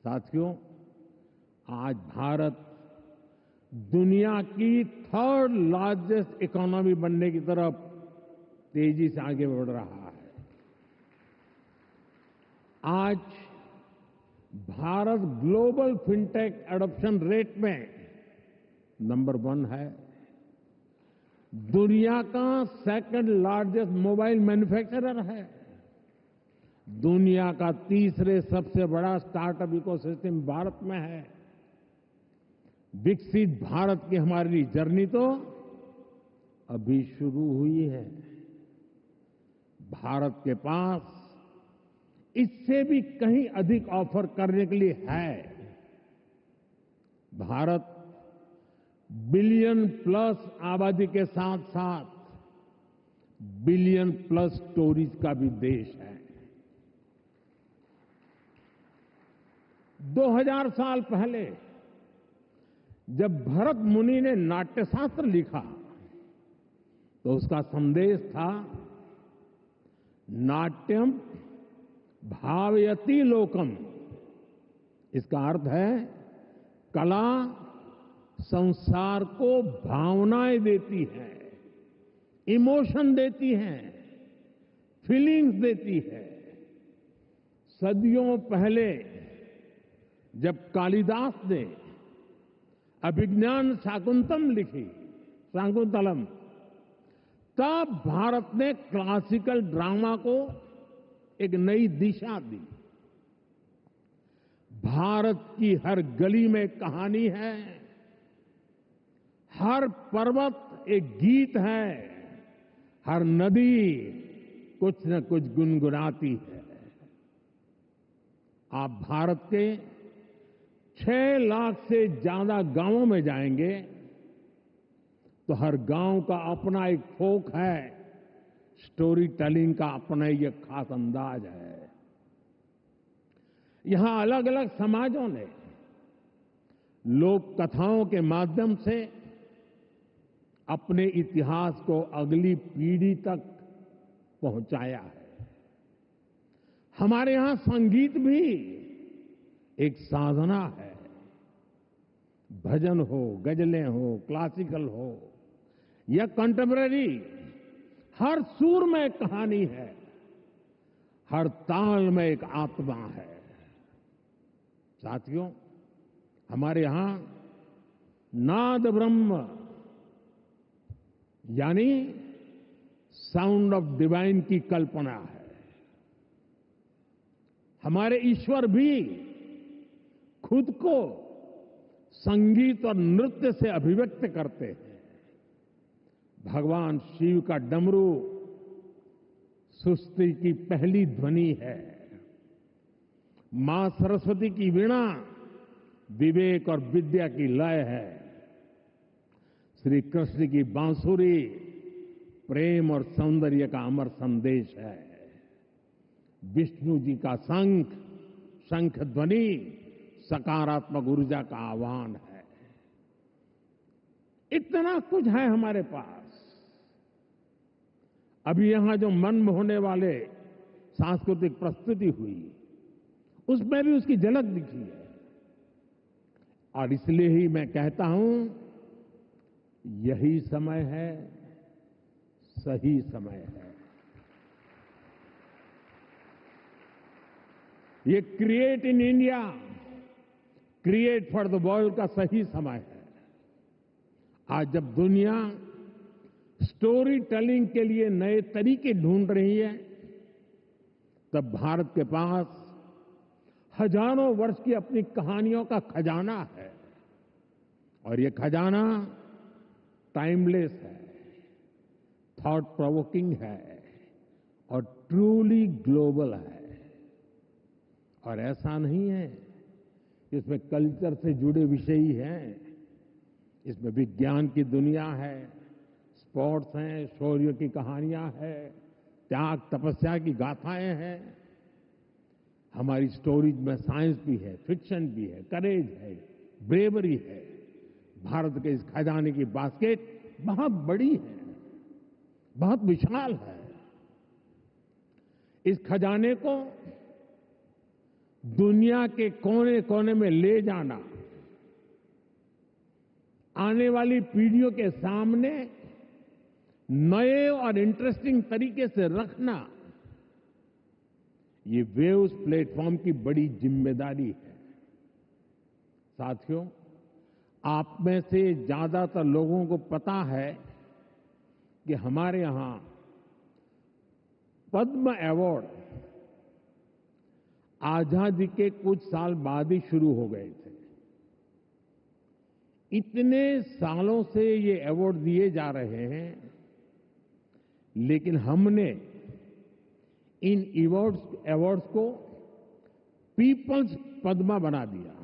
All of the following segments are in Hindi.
साथियों, आज भारत दुनिया की थर्ड लार्जेस्ट इकोनॉमी बनने की तरफ तेजी से आगे बढ़ रहा है। आज Bharat global fintech adoption rate में नंबर 1 है। दुनिया का सेकंड लार्जेस्ट मोबाइल मैन्युफैक्चरर है। दुनिया का तीसरे सबसे बड़ा स्टार्टअप इकोसिस्टम भारत में है। विकसित भारत की हमारी जर्नी तो अभी शुरू हुई है। भारत के पास इससे भी कहीं अधिक ऑफर करने के लिए है। भारत बिलियन प्लस आबादी के साथ साथ बिलियन प्लस स्टोरीज का भी देश है। 2000 साल पहले जब भरत मुनि ने नाट्यशास्त्र लिखा तो उसका संदेश था, नाट्यम भावयति लोकम। इसका अर्थ है कला संसार को भावनाएं देती है, इमोशन देती है, फीलिंग्स देती है। सदियों पहले जब कालिदास ने अभिज्ञान शाकुंतलम, तब भारत ने क्लासिकल ड्रामा को एक नई दिशा दी। भारत की हर गली में कहानी है, हर पर्वत एक गीत है, हर नदी कुछ न कुछ गुनगुनाती है। आप भारत के 6 लाख से ज्यादा गांवों में जाएंगे तो हर गांव का अपना एक फोक है, स्टोरी टेलिंग का अपना एक खास अंदाज है। यहां अलग अलग समाजों ने लोक कथाओं के माध्यम से अपने इतिहास को अगली पीढ़ी तक पहुंचाया है। हमारे यहां संगीत भी एक साधना है। भजन हो, गजलें हो, क्लासिकल हो या कंटेम्पररी, हर सुर में एक कहानी है, हर ताल में एक आत्मा है। साथियों, हमारे यहां नाद ब्रह्म यानी साउंड ऑफ डिवाइन की कल्पना है। हमारे ईश्वर भी खुद को संगीत और नृत्य से अभिव्यक्त करते हैं। भगवान शिव का डमरू सृष्टि की पहली ध्वनि है। मां सरस्वती की वीणा विवेक और विद्या की लय है। श्री कृष्ण की बांसुरी प्रेम और सौंदर्य का अमर संदेश है। विष्णु जी का शंख ध्वनि सकारात्मक ऊर्जा का आह्वान है। इतना कुछ है हमारे पास। अभी यहां जो मन मोहने वाले सांस्कृतिक प्रस्तुति हुई, उसमें भी उसकी झलक दिखी है। और इसलिए ही मैं कहता हूं, यही समय है, सही समय है। ये create in India, create for the world का सही समय है। आज जब दुनिया स्टोरी टेलिंग के लिए नए तरीके ढूंढ रही है, तब भारत के पास हजारों वर्ष की अपनी कहानियों का खजाना है। और ये खजाना टाइमलेस है, थॉट प्रोवोकिंग है और ट्रूली ग्लोबल है। और ऐसा नहीं है कि इसमें कल्चर से जुड़े विषय ही हैं। इसमें विज्ञान की दुनिया है, स्पोर्ट्स हैं, शौर्य की कहानियां हैं, त्याग तपस्या की गाथाएं हैं। हमारी स्टोरीज में साइंस भी है, फिक्शन भी है, करेज है, ब्रेवरी है। भारत के इस खजाने की बास्केट बहुत बड़ी है, बहुत विशाल है। इस खजाने को दुनिया के कोने कोने में ले जाना, आने वाली पीढ़ियों के सामने नए और इंटरेस्टिंग तरीके से रखना, ये वेव्स प्लेटफॉर्म की बड़ी जिम्मेदारी है। साथियों, आप में से ज्यादातर लोगों को पता है कि हमारे यहां पद्म अवार्ड आजादी के कुछ साल बाद ही शुरू हो गए थे। इतने सालों से ये अवार्ड दिए जा रहे हैं, लेकिन हमने इन अवार्ड्स को पीपल्स पद्मा बना दिया।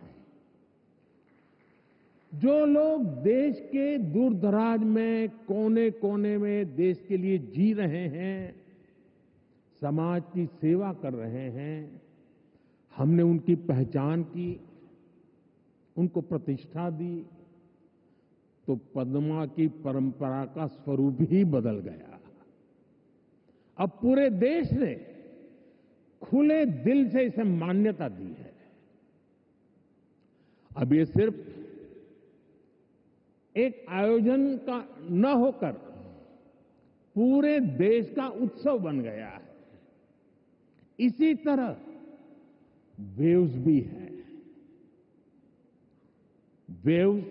जो लोग देश के दूर दराज में, कोने कोने में देश के लिए जी रहे हैं, समाज की सेवा कर रहे हैं, हमने उनकी पहचान की, उनको प्रतिष्ठा दी, तो पद्मा की परंपरा का स्वरूप ही बदल गया। अब पूरे देश ने खुले दिल से इसे मान्यता दी है। अब ये सिर्फ एक आयोजन का न होकर पूरे देश का उत्सव बन गया है। इसी तरह वेव्स भी है। वेव्स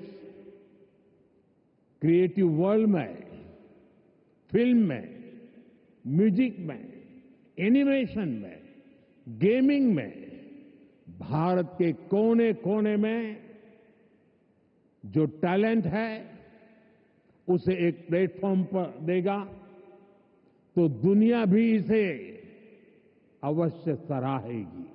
क्रिएटिव वर्ल्ड में, फिल्म में, म्यूजिक में, एनिमेशन में, गेमिंग में भारत के कोने कोने में जो टैलेंट है उसे एक प्लेटफॉर्म पर देगा, तो दुनिया भी इसे अवश्य सराहेगी।